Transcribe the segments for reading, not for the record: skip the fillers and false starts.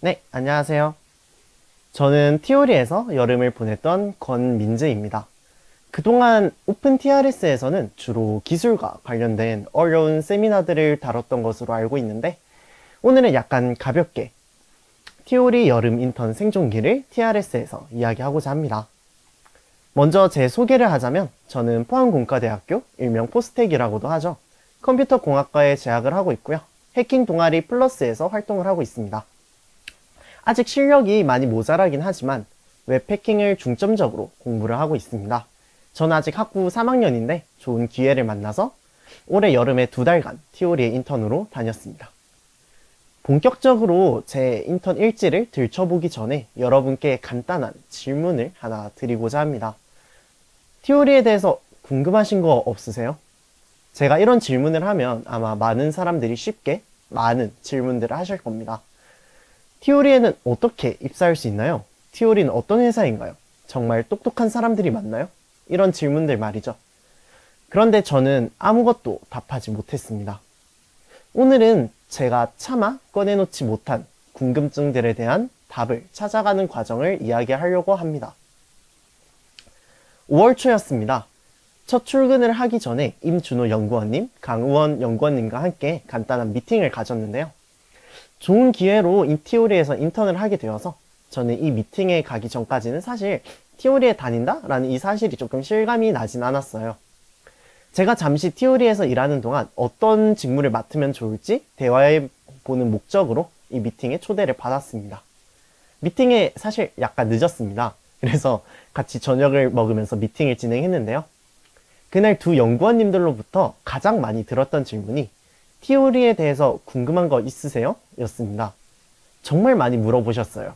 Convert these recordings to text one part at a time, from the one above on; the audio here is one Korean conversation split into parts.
네, 안녕하세요. 저는 티오리에서 여름을 보냈던 권민재입니다. 그동안 오픈 TRS에서는 주로 기술과 관련된 어려운 세미나들을 다뤘던 것으로 알고 있는데, 오늘은 약간 가볍게 티오리 여름 인턴 생존기를 TRS에서 이야기하고자 합니다. 먼저 제 소개를 하자면, 저는 포항공과대학교, 일명 포스텍이라고도 하죠. 컴퓨터 공학과에 재학을 하고 있고요. 해킹 동아리 플러스에서 활동을 하고 있습니다. 아직 실력이 많이 모자라긴 하지만 웹 해킹을 중점적으로 공부를 하고 있습니다. 저는 아직 학부 3학년인데 좋은 기회를 만나서 올해 여름에 2달간 티오리에 인턴으로 다녔습니다. 본격적으로 제 인턴 일지를 들춰보기 전에 여러분께 간단한 질문을 하나 드리고자 합니다. 티오리에 대해서 궁금하신 거 없으세요? 제가 이런 질문을 하면 아마 많은 사람들이 쉽게 많은 질문들을 하실 겁니다. 티오리에는 어떻게 입사할 수 있나요? 티오리는 어떤 회사인가요? 정말 똑똑한 사람들이 많나요? 이런 질문들 말이죠. 그런데 저는 아무것도 답하지 못했습니다. 오늘은 제가 차마 꺼내놓지 못한 궁금증들에 대한 답을 찾아가는 과정을 이야기하려고 합니다. 5월 초였습니다. 첫 출근을 하기 전에 임준호 연구원님, 강우원 연구원님과 함께 간단한 미팅을 가졌는데요. 좋은 기회로 이 티오리에서 인턴을 하게 되어서 저는 이 미팅에 가기 전까지는 사실 티오리에 다닌다? 라는 이 사실이 조금 실감이 나진 않았어요. 제가 잠시 티오리에서 일하는 동안 어떤 직무를 맡으면 좋을지 대화해보는 목적으로 이 미팅에 초대를 받았습니다. 미팅에 사실 약간 늦었습니다. 그래서 같이 저녁을 먹으면서 미팅을 진행했는데요. 그날 두 연구원님들로부터 가장 많이 들었던 질문이 티오리에 대해서 궁금한 거 있으세요? 였습니다. 정말 많이 물어보셨어요.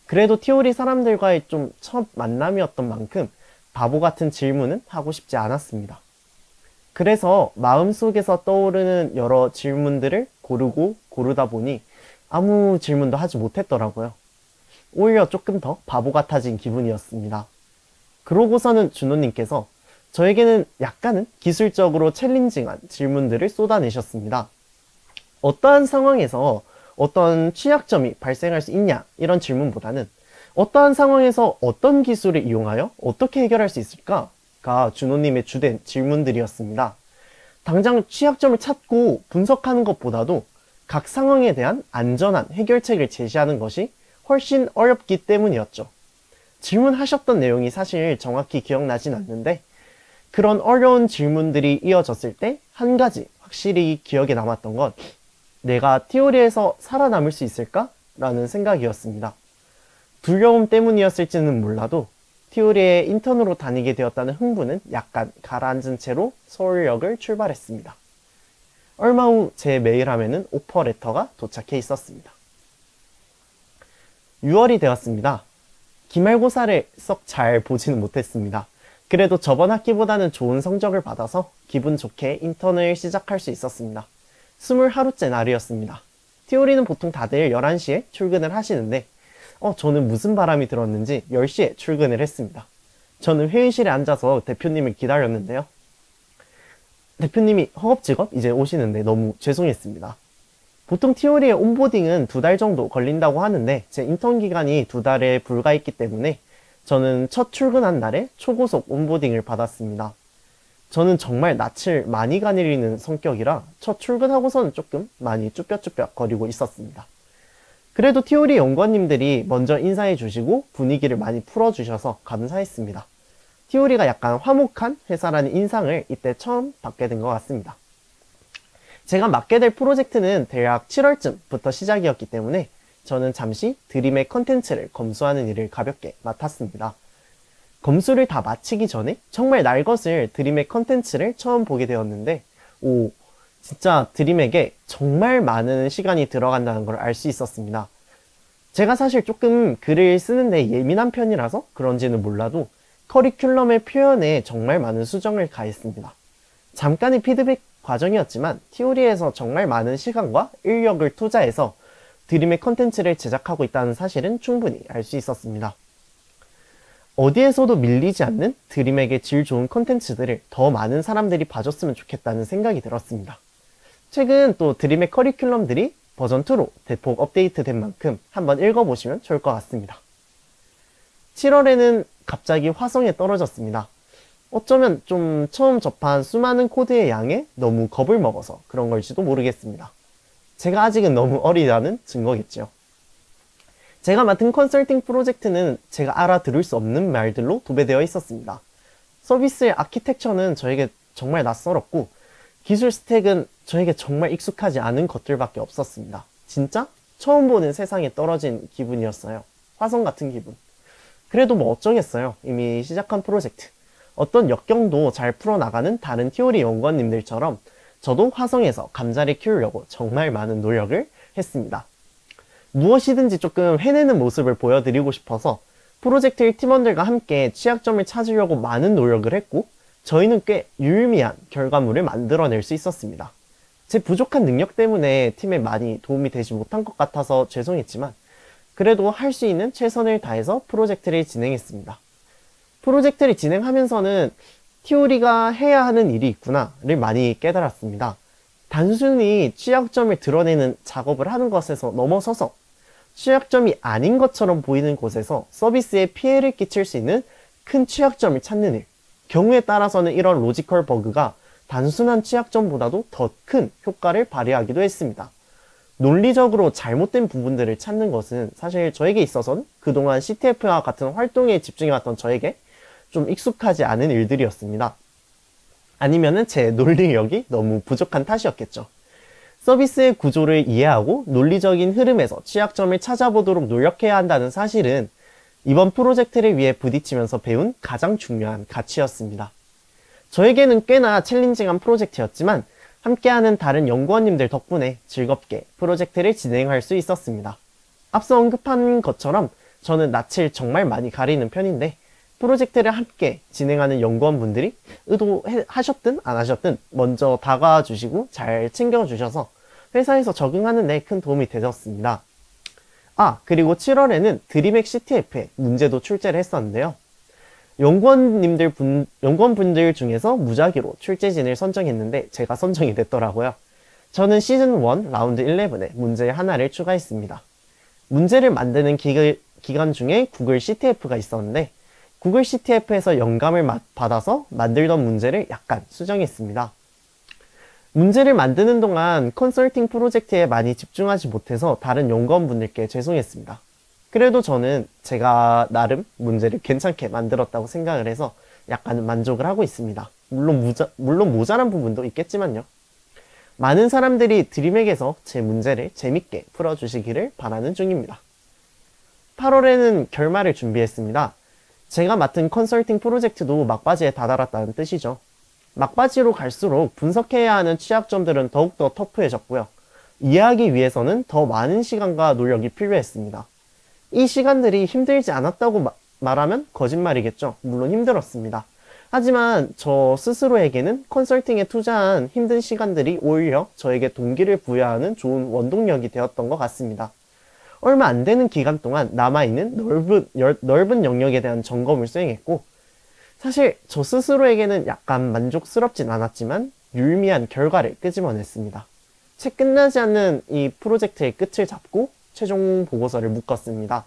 그래도 티오리 사람들과의 좀 첫 만남이었던 만큼 바보 같은 질문은 하고 싶지 않았습니다. 그래서 마음속에서 떠오르는 여러 질문들을 고르다 보니 아무 질문도 하지 못했더라고요. 오히려 조금 더 바보 같아진 기분이었습니다. 그러고서는 준호님께서 저에게는 약간은 기술적으로 챌린징한 질문들을 쏟아내셨습니다. 어떠한 상황에서 어떤 취약점이 발생할 수 있냐 이런 질문보다는 어떠한 상황에서 어떤 기술을 이용하여 어떻게 해결할 수 있을까가 준호님의 주된 질문들이었습니다. 당장 취약점을 찾고 분석하는 것보다도 각 상황에 대한 안전한 해결책을 제시하는 것이 훨씬 어렵기 때문이었죠. 질문하셨던 내용이 사실 정확히 기억나진 않는데 그런 어려운 질문들이 이어졌을 때 한 가지 확실히 기억에 남았던 건 내가 티오리에서 살아남을 수 있을까? 라는 생각이었습니다. 두려움 때문이었을지는 몰라도 티오리에 인턴으로 다니게 되었다는 흥분은 약간 가라앉은 채로 서울역을 출발했습니다. 얼마 후 제 메일함에는 오퍼레터가 도착해 있었습니다. 6월이 되었습니다. 기말고사를 썩 잘 보지는 못했습니다. 그래도 저번 학기보다는 좋은 성적을 받아서 기분 좋게 인턴을 시작할 수 있었습니다. 20하루째 날이었습니다. 티오리는 보통 다들 11시에 출근을 하시는데 저는 무슨 바람이 들었는지 10시에 출근을 했습니다. 저는 회의실에 앉아서 대표님을 기다렸는데요. 대표님이 허겁지겁 이제 오시는데 너무 죄송했습니다. 보통 티오리의 온보딩은 2달 정도 걸린다고 하는데 제 인턴 기간이 2달에 불과했기 때문에 저는 첫 출근한 날에 초고속 온보딩을 받았습니다. 저는 정말 낯을 많이 가리는 성격이라 첫 출근하고서는 조금 많이 쭈뼛쭈뼛 거리고 있었습니다. 그래도 티오리 연구원님들이 먼저 인사해 주시고 분위기를 많이 풀어주셔서 감사했습니다. 티오리가 약간 화목한 회사라는 인상을 이때 처음 받게 된 것 같습니다. 제가 맡게 될 프로젝트는 대략 7월쯤부터 시작이었기 때문에 저는 잠시 드림의 컨텐츠를 검수하는 일을 가볍게 맡았습니다. 검수를 다 마치기 전에 정말 날것을 드림의 컨텐츠를 처음 보게 되었는데 진짜 드림에게 정말 많은 시간이 들어간다는 걸 알 수 있었습니다. 제가 사실 조금 글을 쓰는데 예민한 편이라서 그런지는 몰라도 커리큘럼의 표현에 정말 많은 수정을 가했습니다. 잠깐의 피드백 과정이었지만 티오리에서 정말 많은 시간과 인력을 투자해서 드림의 컨텐츠를 제작하고 있다는 사실은 충분히 알 수 있었습니다. 어디에서도 밀리지 않는 드림에게 질 좋은 컨텐츠들을 더 많은 사람들이 봐줬으면 좋겠다는 생각이 들었습니다. 최근 또 드림의 커리큘럼들이 버전2로 대폭 업데이트된 만큼 한번 읽어보시면 좋을 것 같습니다. 7월에는 갑자기 화성에 떨어졌습니다. 어쩌면 좀 처음 접한 수많은 코드의 양에 너무 겁을 먹어서 그런 걸지도 모르겠습니다. 제가 아직은 너무 어리다는 증거겠죠. 제가 맡은 컨설팅 프로젝트는 제가 알아들을 수 없는 말들로 도배되어 있었습니다. 서비스의 아키텍처는 저에게 정말 낯설었고 기술 스택은 저에게 정말 익숙하지 않은 것들밖에 없었습니다. 진짜 처음 보는 세상에 떨어진 기분이었어요. 화성 같은 기분. 그래도 뭐 어쩌겠어요. 이미 시작한 프로젝트. 어떤 역경도 잘 풀어나가는 다른 티오리 연구원님들처럼 저도 화성에서 감자를 키우려고 정말 많은 노력을 했습니다. 무엇이든지 조금 해내는 모습을 보여드리고 싶어서 프로젝트의 팀원들과 함께 취약점을 찾으려고 많은 노력을 했고 저희는 꽤 유의미한 결과물을 만들어낼 수 있었습니다. 제 부족한 능력 때문에 팀에 많이 도움이 되지 못한 것 같아서 죄송했지만 그래도 할 수 있는 최선을 다해서 프로젝트를 진행했습니다. 프로젝트를 진행하면서는 티오리가 해야 하는 일이 있구나를 많이 깨달았습니다. 단순히 취약점을 드러내는 작업을 하는 것에서 넘어서서 취약점이 아닌 것처럼 보이는 곳에서 서비스에 피해를 끼칠 수 있는 큰 취약점을 찾는 일. 경우에 따라서는 이런 로지컬 버그가 단순한 취약점보다도 더 큰 효과를 발휘하기도 했습니다. 논리적으로 잘못된 부분들을 찾는 것은 사실 저에게 있어서는 그동안 CTF와 같은 활동에 집중해왔던 저에게 좀 익숙하지 않은 일들이었습니다. 아니면은 제 논리력이 너무 부족한 탓이었겠죠. 서비스의 구조를 이해하고 논리적인 흐름에서 취약점을 찾아보도록 노력해야 한다는 사실은 이번 프로젝트를 위해 부딪히면서 배운 가장 중요한 가치였습니다. 저에게는 꽤나 챌린징한 프로젝트였지만 함께하는 다른 연구원님들 덕분에 즐겁게 프로젝트를 진행할 수 있었습니다. 앞서 언급한 것처럼 저는 낯을 정말 많이 가리는 편인데 프로젝트를 함께 진행하는 연구원분들이 의도하셨든 안 하셨든 먼저 다가와 주시고 잘 챙겨주셔서 회사에서 적응하는 데 큰 도움이 되셨습니다. 그리고 7월에는 드림액 CTF에 문제도 출제를 했었는데요. 연구원분들 중에서 무작위로 출제진을 선정했는데 제가 선정이 됐더라고요. 저는 시즌 1 라운드 11에 문제 하나를 추가했습니다. 문제를 만드는 기간 중에 구글 CTF가 있었는데 구글 CTF에서 영감을 받아서 만들던 문제를 약간 수정했습니다. 문제를 만드는 동안 컨설팅 프로젝트에 많이 집중하지 못해서 다른 연구원분들께 죄송했습니다. 그래도 저는 제가 나름 문제를 괜찮게 만들었다고 생각을 해서 약간 만족을 하고 있습니다. 물론 모자란 부분도 있겠지만요. 많은 사람들이 드림액에서 제 문제를 재밌게 풀어주시기를 바라는 중입니다. 8월에는 결말을 준비했습니다. 제가 맡은 컨설팅 프로젝트도 막바지에 다다랐다는 뜻이죠. 막바지로 갈수록 분석해야 하는 취약점들은 더욱더 터프해졌고요. 이해하기 위해서는 더 많은 시간과 노력이 필요했습니다. 이 시간들이 힘들지 않았다고 말하면 거짓말이겠죠. 물론 힘들었습니다. 하지만 저 스스로에게는 컨설팅에 투자한 힘든 시간들이 오히려 저에게 동기를 부여하는 좋은 원동력이 되었던 것 같습니다. 얼마 안 되는 기간 동안 남아있는 넓은 영역에 대한 점검을 수행했고 사실 저 스스로에게는 약간 만족스럽진 않았지만 유의미한 결과를 끄집어냈습니다. 채 끝나지 않는 이 프로젝트의 끝을 잡고 최종 보고서를 묶었습니다.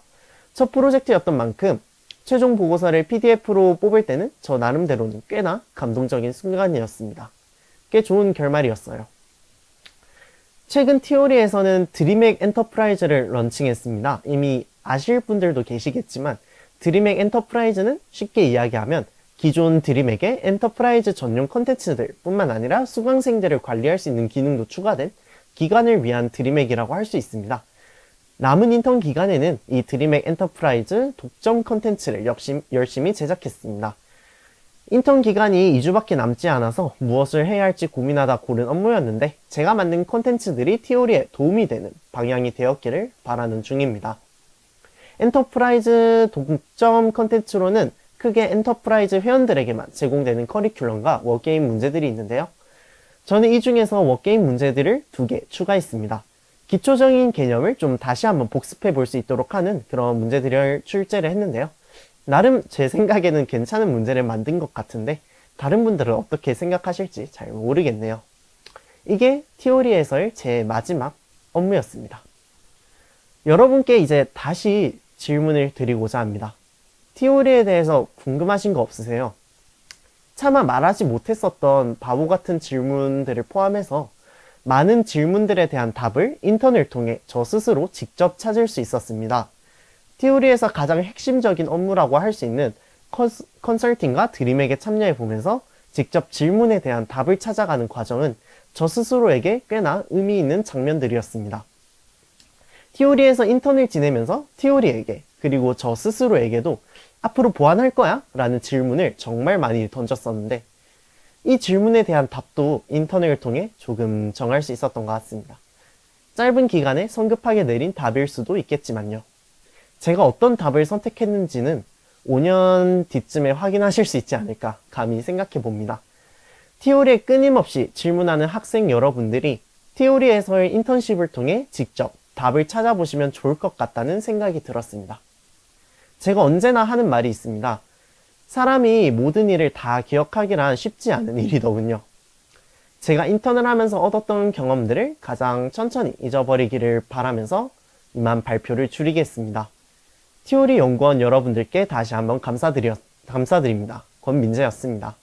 첫 프로젝트였던 만큼 최종 보고서를 PDF로 뽑을 때는 저 나름대로는 꽤나 감동적인 순간이었습니다. 꽤 좋은 결말이었어요. 최근 티오리에서는 드림액 엔터프라이즈를 런칭했습니다. 이미 아실 분들도 계시겠지만 드림액 엔터프라이즈는 쉽게 이야기하면 기존 드림액의 엔터프라이즈 전용 컨텐츠들 뿐만 아니라 수강생들을 관리할 수 있는 기능도 추가된 기관을 위한 드림액이라고 할 수 있습니다. 남은 인턴 기간에는 이 드림액 엔터프라이즈 독점 컨텐츠를 열심히 제작했습니다. 인턴 기간이 2주밖에 남지 않아서 무엇을 해야 할지 고민하다 고른 업무였는데 제가 만든 컨텐츠들이 티오리에 도움이 되는 방향이 되었기를 바라는 중입니다. 엔터프라이즈 독점 컨텐츠로는 크게 엔터프라이즈 회원들에게만 제공되는 커리큘럼과 워게임 문제들이 있는데요. 저는 이 중에서 워게임 문제들을 2개 추가했습니다. 기초적인 개념을 좀 다시 한번 복습해 볼 수 있도록 하는 그런 문제들을 출제를 했는데요. 나름 제 생각에는 괜찮은 문제를 만든 것 같은데 다른 분들은 어떻게 생각하실지 잘 모르겠네요. 이게 티오리에서의 제 마지막 업무였습니다. 여러분께 이제 다시 질문을 드리고자 합니다. 티오리에 대해서 궁금하신 거 없으세요? 차마 말하지 못했었던 바보 같은 질문들을 포함해서 많은 질문들에 대한 답을 인턴을 통해 저 스스로 직접 찾을 수 있었습니다. 티오리에서 가장 핵심적인 업무라고 할 수 있는 컨설팅과 드림에게 참여해 보면서 직접 질문에 대한 답을 찾아가는 과정은 저 스스로에게 꽤나 의미 있는 장면들이었습니다. 티오리에서 인턴을 지내면서 티오리에게 그리고 저 스스로에게도 앞으로 보완할 거야? 라는 질문을 정말 많이 던졌었는데 이 질문에 대한 답도 인턴을 통해 조금 정할 수 있었던 것 같습니다. 짧은 기간에 성급하게 내린 답일 수도 있겠지만요. 제가 어떤 답을 선택했는지는 5년 뒤쯤에 확인하실 수 있지 않을까 감히 생각해 봅니다. 티오리에 끊임없이 질문하는 학생 여러분들이 티오리에서의 인턴십을 통해 직접 답을 찾아보시면 좋을 것 같다는 생각이 들었습니다. 제가 언제나 하는 말이 있습니다. 사람이 모든 일을 다 기억하기란 쉽지 않은 일이더군요. 제가 인턴을 하면서 얻었던 경험들을 가장 천천히 잊어버리기를 바라면서 이만 발표를 줄이겠습니다. 티오리 연구원 여러분들께 다시 한번 감사드립니다. 권민재였습니다.